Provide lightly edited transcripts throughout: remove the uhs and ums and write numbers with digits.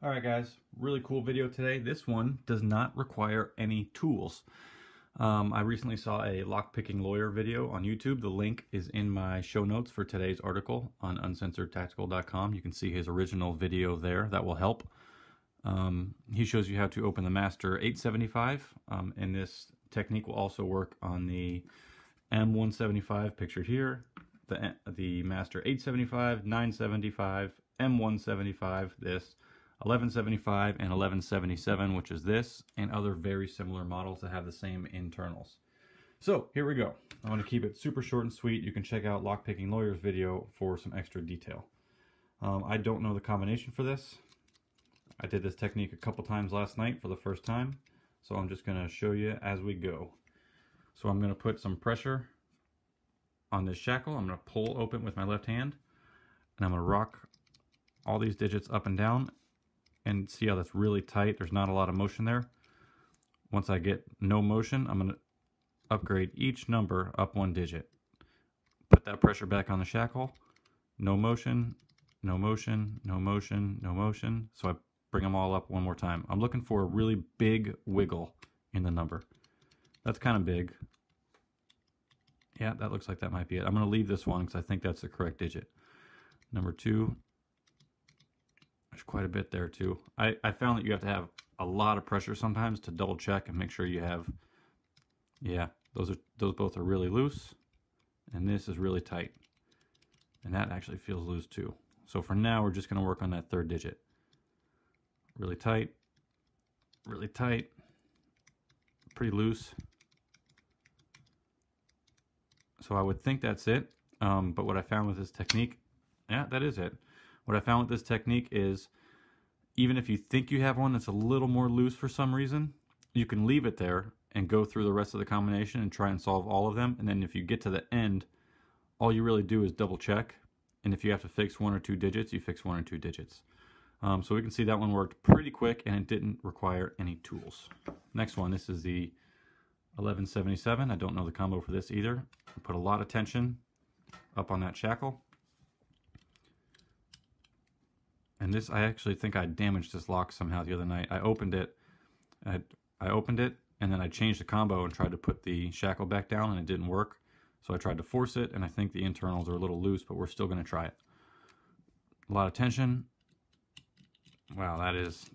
Alright guys, really cool video today. This one does not require any tools. I recently saw a lockpicking lawyer video on YouTube. The link is in my show notes for today's article on uncensoredtactical.com. You can see his original video there. That will help. He shows you how to open the Master 875, and this technique will also work on the M175 pictured here, the Master 875, 975, M175, this 1175 and 1177, which is this, and other very similar models that have the same internals. So here we go. I want to keep it super short and sweet. You can check out Lockpicking Lawyer's video for some extra detail. I don't know the combination for this. I did this technique a couple times last night for the first time, so I'm just going to show you as we go. So I'm going to put some pressure on this shackle. I'm going to pull open with my left hand, and I'm going to rock all these digits up and down, and see how that's really tight. There's not a lot of motion there. Once I get no motion, I'm going to upgrade each number up one digit. Put that pressure back on the shackle. No motion, no motion, no motion, no motion. So I bring them all up one more time. I'm looking for a really big wiggle in the number. That's kind of big. Yeah, that looks like that might be it. I'm going to leave this one because I think that's the correct digit. Number 2. There's quite a bit there too. I found that you have to have a lot of pressure sometimes to double check and make sure you have, yeah, those both are really loose, and this is really tight. And that actually feels loose too. So for now, we're just going to work on that third digit. Really tight, pretty loose. So I would think that's it. But what I found with this technique, yeah, that is it. What I found with this technique is, even if you think you have one that's a little more loose for some reason, you can leave it there and go through the rest of the combination and try and solve all of them. And then if you get to the end, all you really do is double check. And if you have to fix 1 or 2 digits, you fix 1 or 2 digits. So we can see that one worked pretty quick, and it didn't require any tools. Next one, this is the 1177. I don't know the combo for this either. Put a lot of tension up on that shackle. And this, I actually think I damaged this lock somehow the other night. I opened it, and then I changed the combo and tried to put the shackle back down, and it didn't work. So I tried to force it, and I think the internals are a little loose, but we're still going to try it. A lot of tension. Wow,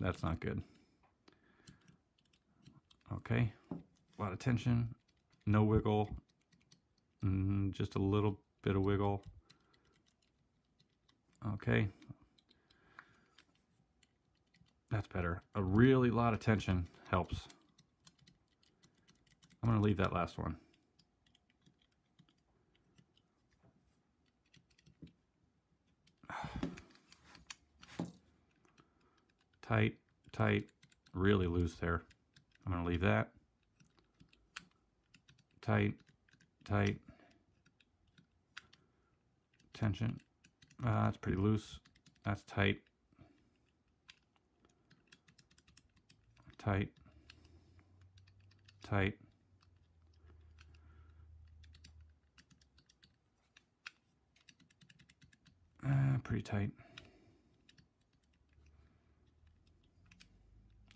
that's not good. Okay, a lot of tension, no wiggle, just a little bit of wiggle. Okay. That's better. A really lot of tension helps. I'm going to leave that last one. Tight, tight, really loose there. I'm going to leave that. Tight, tight. Tension. That's pretty loose. That's tight. Tight, tight. Pretty tight.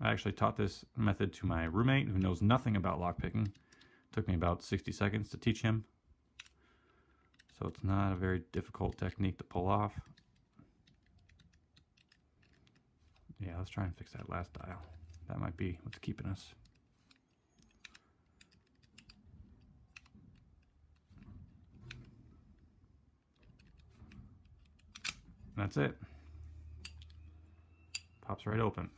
I actually taught this method to my roommate who knows nothing about lockpicking. It took me about 60 seconds to teach him. So it's not a very difficult technique to pull off. Yeah, let's try and fix that last dial. That might be what's keeping us. That's it. Pops right open.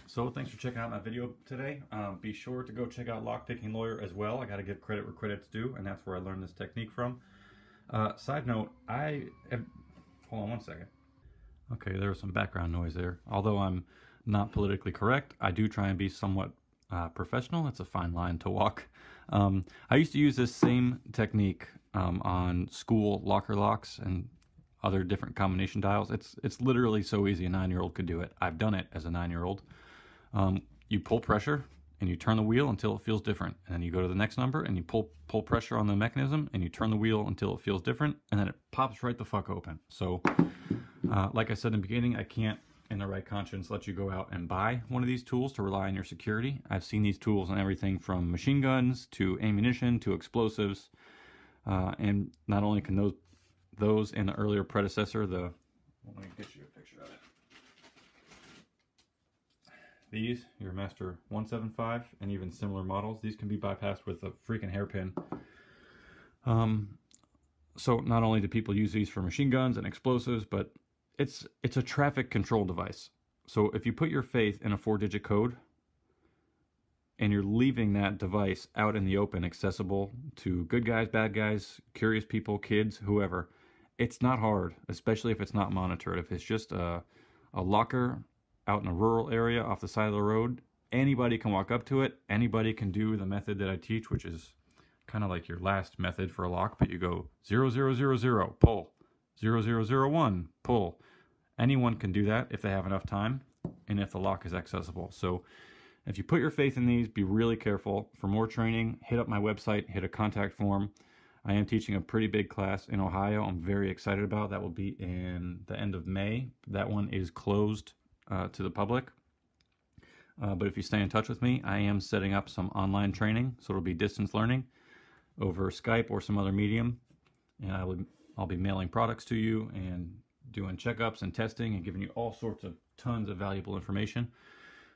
So thanks for checking out my video today. Be sure to go check out Lockpicking Lawyer as well. I got to give credit where credit's due, and that's where I learned this technique from. Side note, hold on one second. Okay, there was some background noise there. Although I'm not politically correct, I do try and be somewhat professional. It's a fine line to walk. I used to use this same technique on school locker locks and other different combination dials. It's literally so easy a 9-year-old could do it. I've done it as a 9-year-old. You pull pressure and you turn the wheel until it feels different, and then you go to the next number and you pull pressure on the mechanism and you turn the wheel until it feels different, and then it pops right the fuck open. So like I said in the beginning, I can't in their right conscience let you go out and buy one of these tools to rely on your security. I've seen these tools on everything from machine guns to ammunition to explosives, and not only can those and the earlier predecessor, let me get you a picture of it. These, your Master 175, and even similar models, these can be bypassed with a freaking hairpin. So not only do people use these for machine guns and explosives, but it's a traffic control device. So if you put your faith in a 4-digit code and you're leaving that device out in the open, accessible to good guys, bad guys, curious people, kids, whoever, it's not hard, especially if it's not monitored. If it's just a locker out in a rural area off the side of the road, anybody can walk up to it. Anybody can do the method that I teach, which is kind of like your last method for a lock, but you go 0000, pull, 0001, pull. Anyone can do that if they have enough time and if the lock is accessible. So if you put your faith in these, be really careful. For more training, hit up my website, hit a contact form. I am teaching a pretty big class in Ohio. I'm very excited about. That will be in the end of May. That one is closed to the public. But if you stay in touch with me, I am setting up some online training, so it'll be distance learning over Skype or some other medium, and I'll be mailing products to you and doing checkups and testing and giving you all sorts of tons of valuable information.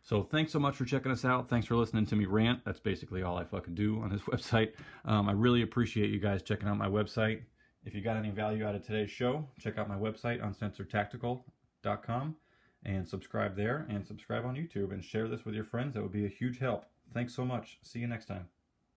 So thanks so much for checking us out. Thanks for listening to me rant. That's basically all I fucking do on this website. I really appreciate you guys checking out my website. If you got any value out of today's show, check out my website, uncensoredtactical.com, and subscribe there, and subscribe on YouTube, and share this with your friends. That would be a huge help. Thanks so much. See you next time.